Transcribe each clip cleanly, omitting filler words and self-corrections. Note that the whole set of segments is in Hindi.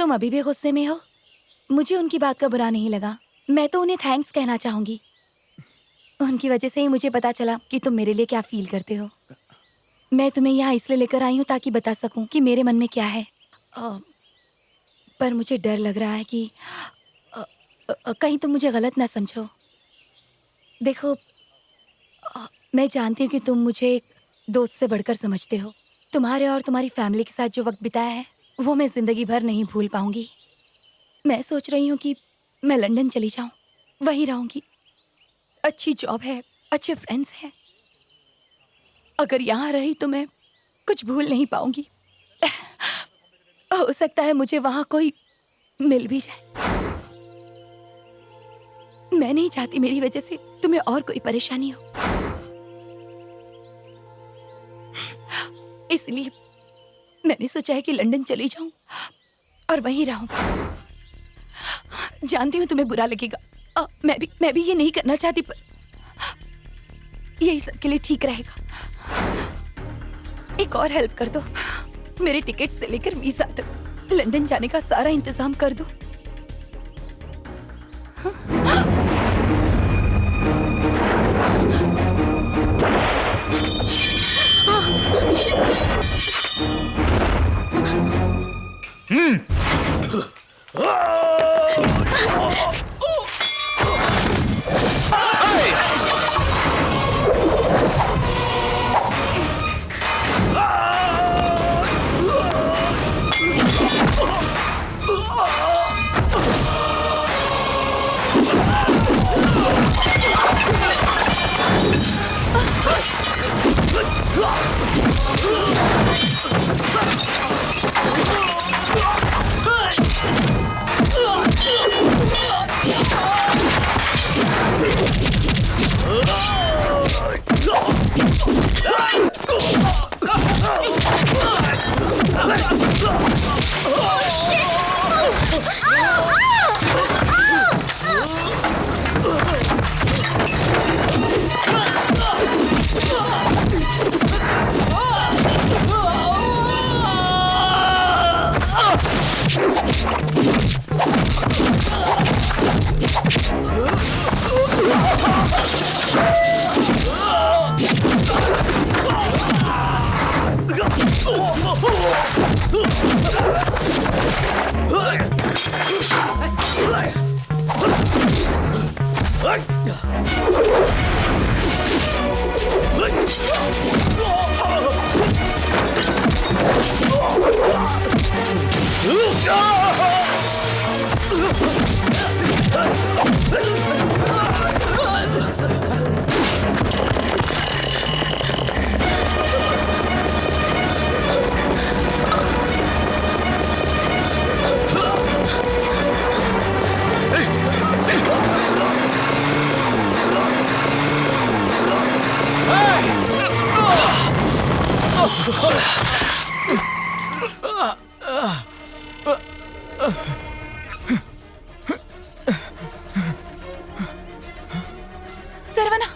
तुम अभी भी गुस्से में हो? मुझे उनकी बात का बुरा नहीं लगा। मैं तो उन्हें थैंक्स कहना चाहूंगी। उनकी वजह से ही मुझे पता चला कि तुम मेरे लिए क्या फील करते हो। मैं तुम्हें यहाँ इसलिए लेकर आई हूँ ताकि बता सकूं कि मेरे मन में क्या है। पर मुझे डर लग रहा है कि कहीं तुम मुझे गलत ना समझो। देखो, मैं जानती हूँ कि तुम मुझे एक दोस्त से बढ़कर समझते हो। तुम्हारे और तुम्हारी फैमिली के साथ जो वक्त बिताया है वो मैं जिंदगी भर नहीं भूल पाऊंगी। मैं सोच रही हूँ कि मैं लंदन चली जाऊँ, वहीं रहूंगी। अच्छी जॉब है, अच्छे फ्रेंड्स हैं। अगर यहाँ रही तो मैं कुछ भूल नहीं पाऊंगी। हो सकता है मुझे वहाँ कोई मिल भी जाए। मैं नहीं चाहती मेरी वजह से तुम्हें और कोई परेशानी हो, इसलिए मैंने सोचा है कि लंदन चली जाऊं और वहीं रहूं। जानती हूँ तुम्हें बुरा लगेगा। मैं भी ये नहीं करना चाहती, पर यही सबके लिए ठीक रहेगा। एक और हेल्प कर दो। मेरे टिकट से लेकर वीजा तक लंदन जाने का सारा इंतजाम कर दो। सरवना,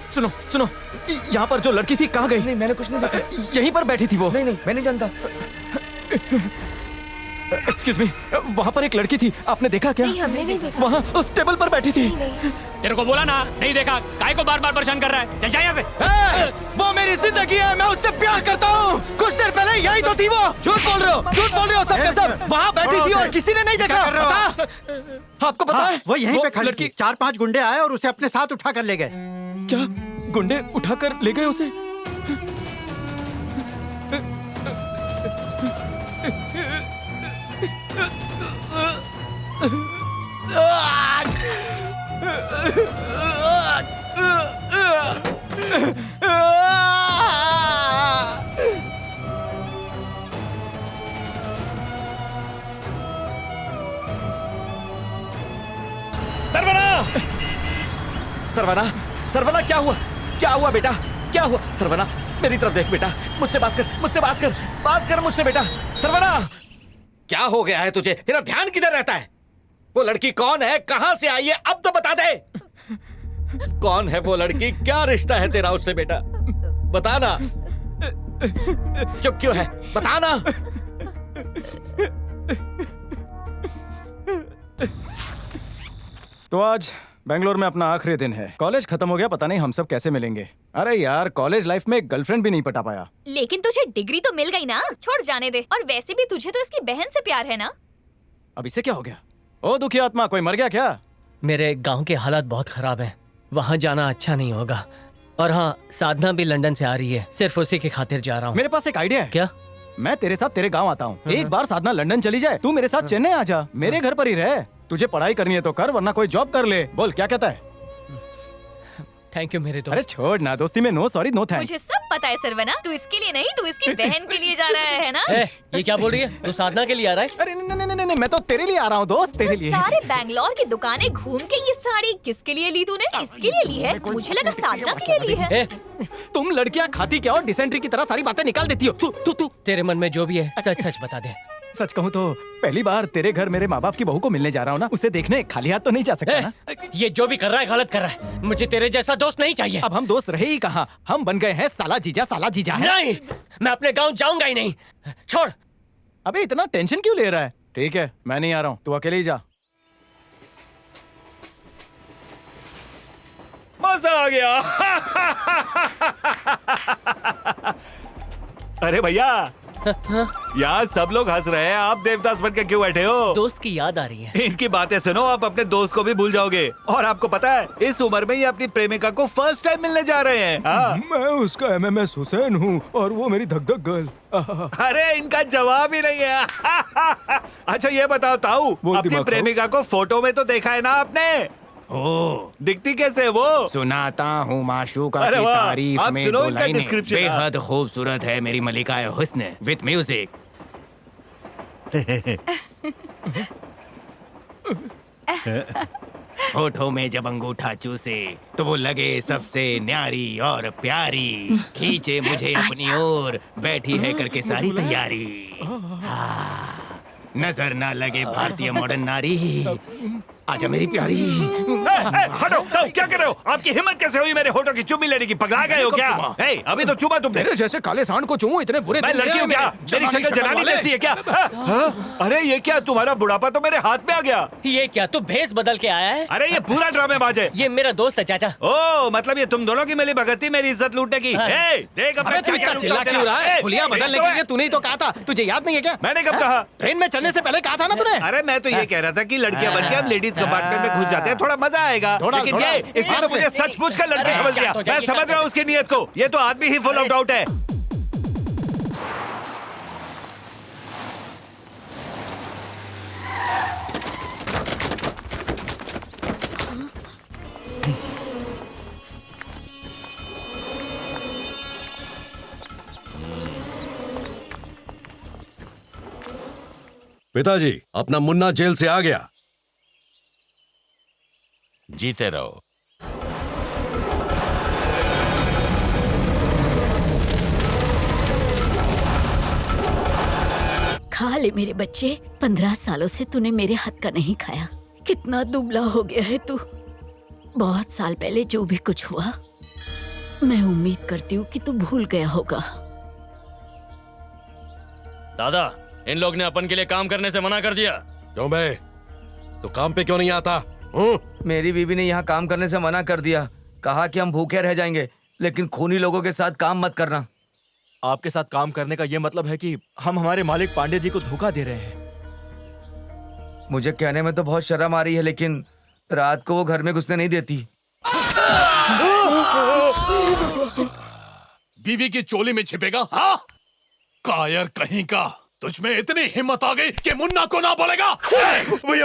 सुनो सुनो, यहाँ पर जो लड़की थी कहाँ गई? नहीं, मैंने कुछ नहीं देखा। यहीं पर बैठी थी वो। नहीं नहीं, मैं नहीं जानता। एक्सक्यूज मी, वहाँ पर एक लड़की थी, आपने देखा क्या? नहीं, हमने नहीं देखा। वहाँ उस टेबल पर बैठी थी। नहीं। तेरे को बोला ना, नहीं देखा। काहे को बार बार परेशान कर रहा है? चल जा यहाँ से। वो मेरी जिंदगी है, मैं उससे प्यार करता हूँ। कुछ देर पहले यही तो थी वो। झूठ बोल रहे हो, झूठ बोल रहे हो सब के सब। वहाँ बैठी थी और किसी ने नहीं देखा। आपको पता है? वो यहीं पे खड़ी थी। 4-5 गुंडे आए और उसे अपने साथ उठा कर ले गए। क्या गुंडे उठाकर ले गए उसे? सरवना! सरवना, सरवना क्या हुआ? क्या हुआ बेटा? क्या हुआ? सरवना मेरी तरफ देख बेटा, मुझसे बात कर, मुझसे बात कर, बात कर मुझसे बेटा। सरवना क्या हो गया है तुझे? तेरा ध्यान किधर रहता है? वो लड़की कौन है, कहां से आई है, अब तो बता दे। कौन है वो लड़की, क्या रिश्ता है तेरा उससे बेटा? बता ना। चुप क्यों है, बता ना। तो आज बेंगलोर में अपना आखिरी दिन है। कॉलेज खत्म हो गया, पता नहीं हम सब कैसे मिलेंगे। अरे यार, कॉलेज लाइफ में गर्लफ्रेंड भी नहीं पटा पाया। लेकिन तुझे डिग्री तो मिल गई ना, छोड़ जाने दे। और वैसे भी तुझे तो इसकी बहन से प्यार है ना। अब इसे क्या हो गया? ओ दुखी आत्मा, कोई मर गया क्या? मेरे गांव के हालात बहुत खराब हैं। वहाँ जाना अच्छा नहीं होगा। और हाँ, साधना भी लंदन से आ रही है, सिर्फ उसी की खातिर जा रहा हूँ। मेरे पास एक आइडिया है। क्या? मैं तेरे साथ तेरे गांव आता हूँ। एक बार साधना लंदन चली जाए, तू मेरे साथ चेन्नई आ जा, मेरे घर पर ही रह। तुझे पढ़ाई करनी है तो कर, वरना कोई जॉब कर ले। बोल क्या कहता है? थैंक यू मेरे अरे दोस्त। छोड़ ना, दोस्ती में नो सॉरी नो थैंक्स। मुझे सब पता है सरवना, तू इसके लिए नहीं, तू इसकी बहन के लिए जा रहा है ना। ये क्या बोल रही है? तू साधना के लिए आ रहा है? अरे नहीं नहीं नहीं, मैं तो तेरे लिए आ रहा हूँ दोस्त, तेरे तो लिए। सारे बैंगलोर की दुकानें घूम के ये साड़ी किसके लिए ली तूने? इसके लिए ली है? मुझे लगा साधना के लिए ली है। तुम लड़कियाँ खाती क्या और डिसेंट्री की तरह सारी बातें निकाल देती हो। तू तेरे मन में जो भी है सच सच बता दे। सच कहूँ तो पहली बार तेरे घर मेरे माँ बाप की बहू को मिलने जा रहा हूँ ना, उसे देखने खाली हाथ तो नहीं जा सकता ना। ये जो भी कर रहा है गलत कर रहा है। मुझे तेरे जैसा दोस्त नहीं चाहिए। अब हम दोस्त रहे ही कहाँ, हम बन गए हैं साला जीजा है। नहीं, मैं अपने गांव जाऊंगा ही नहीं। छोड़। अबे इतना टेंशन क्यों ले रहा है? ठीक है, मैं नहीं आ रहा हूँ, तू अकेले ही जा। मजा आ गया। अरे भैया, यार सब लोग हंस रहे हैं, आप देवदास बनकर क्यों बैठे हो? दोस्त की याद आ रही है। इनकी बातें सुनो, आप अपने दोस्त को भी भूल जाओगे। और आपको पता है, इस उम्र में ये अपनी प्रेमिका को फर्स्ट टाइम मिलने जा रहे हैं। हाँ। मैं उसका एमएमएस हुसैन हूँ और वो मेरी धक धक गर्ल। अरे इनका जवाब ही नहीं है। अच्छा ये बताओ ताऊ, बोल अपनी दिमाग खाओ। प्रेमिका को फोटो में तो देखा है ना आपने? ओ, दिखती कैसे है वो? सुनाता हूँ माशूका अरे की वाह, तारीफ आप में सुनो दो इनका लाइनें। description। बेहद खूबसूरत है मेरी मलिका हुस्न विद म्यूजिक। होठों में जब अंगूठा चूसे तो वो लगे सबसे न्यारी और प्यारी, खींचे मुझे अपनी ओर, बैठी है करके सारी तैयारी। हाँ, नजर ना लगे भारतीय मॉडर्न नारी, आजा मेरी प्यारी। हटो, ताऊ क्या कर रहे हो? आपकी हिम्मत कैसे हुई मेरे होठों की चुम्मी लेने की? पगला गए हो क्या? हे, अभी तो चुमा तुमने। तेरे जैसे काले सांड को चूमूं, इतने बुरे मैं दिन लड़की हूँ मेरे- क्या? मेरी शक्ल जनानी जैसी है क्या? अरे ये क्या, तुम्हारा बुढ़ापा तो मेरे हाथ में आ गया। ये क्या, तू भेस बदल के आया है? अरे ये पूरा ड्रामेबाज है। ये मेरा दोस्त है चाचा। ओ मतलब ये तुम दोनों की मिली भगत मेरी इज्जत लूटने की। हाँ। हे, देख अबे तू इतना चिल्ला क्यों रहा है? हुलिया बदलने के लिए तूने ही तो कहा था, तुझे याद नहीं है क्या? मैंने कब कहा? ट्रेन में चलने से पहले कहा था ना तूने। अरे मैं तो ये कह रहा था कि लड़कियां बनके हम लेडीज कंपार्टमेंट में घुस जाते हैं, थोड़ा मजा आएगा। थोड़ा- लेकिन थोड़ा- ये इसने तो मुझे सचमुच का लड़के अरे, समझ लिया। शांत हो मैं जाइए, समझ रहा हूँ उसकी नीयत को। ये तो आदमी ही फुल ऑफ डाउट है। पिताजी, अपना मुन्ना जेल से आ गया। जीते रहो। खा ले मेरे बच्चे, 15 सालों से तूने मेरे हाथ का नहीं खाया। कितना दुबला हो गया है तू। बहुत साल पहले जो भी कुछ हुआ, मैं उम्मीद करती हूँ कि तू भूल गया होगा। दादा, इन लोग ने अपन के लिए काम करने से मना कर दिया। क्यों बे? तो काम पे क्यों नहीं आता? मेरी बीवी ने यहाँ काम करने से मना कर दिया। कहा कि हम भूखे रह जाएंगे, लेकिन खूनी लोगों के साथ काम मत करना। आपके साथ काम करने का ये मतलब है कि हम हमारे मालिक पांडे जी को धोखा दे रहे हैं। मुझे कहने में तो बहुत शर्म आ रही है, लेकिन रात को वो घर में घुसने नहीं देती। बीवी की चोली में छिपेगा? हाँ? कायर कहीं का, तुझमें इतनी हिम्मत आ गई कि मुन्ना को ना बोलेगा? भाई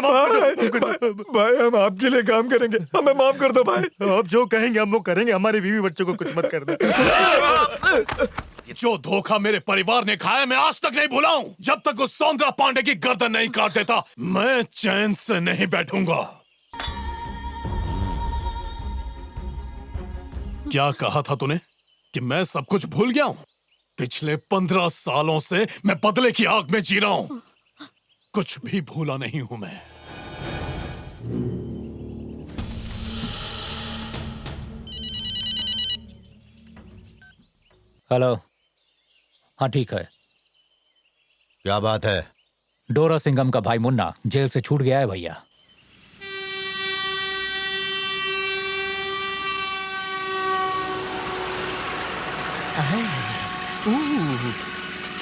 हम आपके लिए काम करेंगे, हमें माफ कर दो भाई। आप जो कहेंगे हम वो करेंगे, हमारी बीवी बच्चों को कुछ मत कर दे। जो धोखा मेरे परिवार ने खाया मैं आज तक नहीं भूला हूँ। जब तक उस सौंदरा पांडे की गर्दन नहीं काट देता, मैं चैन से नहीं बैठूंगा। क्या कहा था तूने कि मैं सब कुछ भूल गया हूँ? पिछले 15 सालों से मैं बदले की आग में जी रहा हूँ। कुछ भी भूला नहीं हूं मैं। हेलो। हाँ ठीक है। क्या बात है? डोरा सिंघम का भाई मुन्ना जेल से छूट गया है भैया।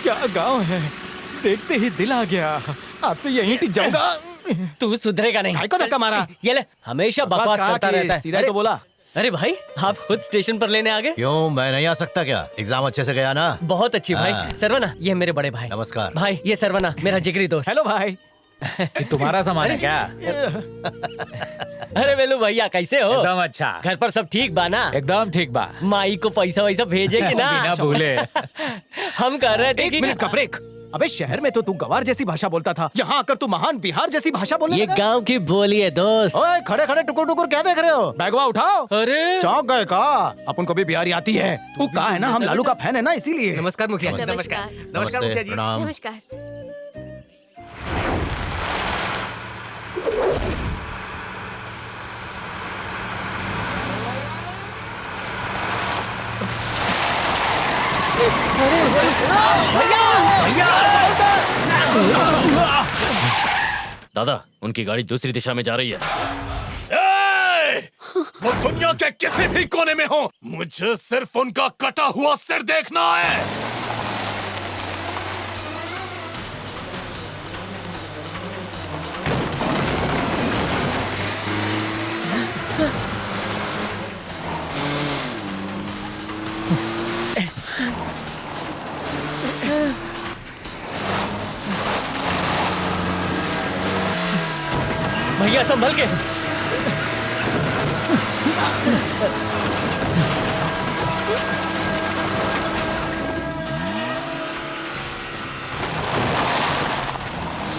क्या गांव है, देखते ही दिल आ गया। आपसे यहीं टिक जाऊंगा। तू सुधरेगा नहीं। काय को धक्का मारा? ये ले, हमेशा बकवास करता रहता है। सीधा तो बोला। अरे भाई, आप खुद स्टेशन पर लेने आ गए? क्यों, मैं नहीं आ सकता क्या? एग्जाम अच्छे से गया ना? बहुत अच्छी भाई। सरवना, ये मेरे बड़े भाई। नमस्कार भाई, ये सरवना मेरा जिगरी दोस्त। हेलो भाई। तुम्हारा सामान है क्या? अरे वेलू भैया, कैसे हो? एकदम अच्छा। घर पर सब ठीक बा ना? एकदम ठीक बा। माई को पैसा वैसा भेजे कि ना? बिना भूले। हम कह रहे थे एक कि मिनट का ब्रेक। अबे शहर में तो तू गवार जैसी भाषा बोलता था, यहाँ आकर तू महान बिहार जैसी भाषा बोलने ये लगा। गांव की बोली है दोस्त। ओए खड़े खड़े टुकुर टुकुर क्या देख रहे हो? बैगवा उठाओ। अरे चौंक गए का? अपन को भी बिहारी आती है। तू कहा है ना, हम लालू का फैन है ना, इसीलिए। नमस्कार मुखिया जी। नमस्कार। नमस्कार मुखिया जी। प्रणाम। नमस्कार। दादा, उनकी गाड़ी दूसरी दिशा में जा रही है। वो दुनिया के किसी भी कोने में हो, मुझे सिर्फ उनका कटा हुआ सिर देखना है। भैया संभल के।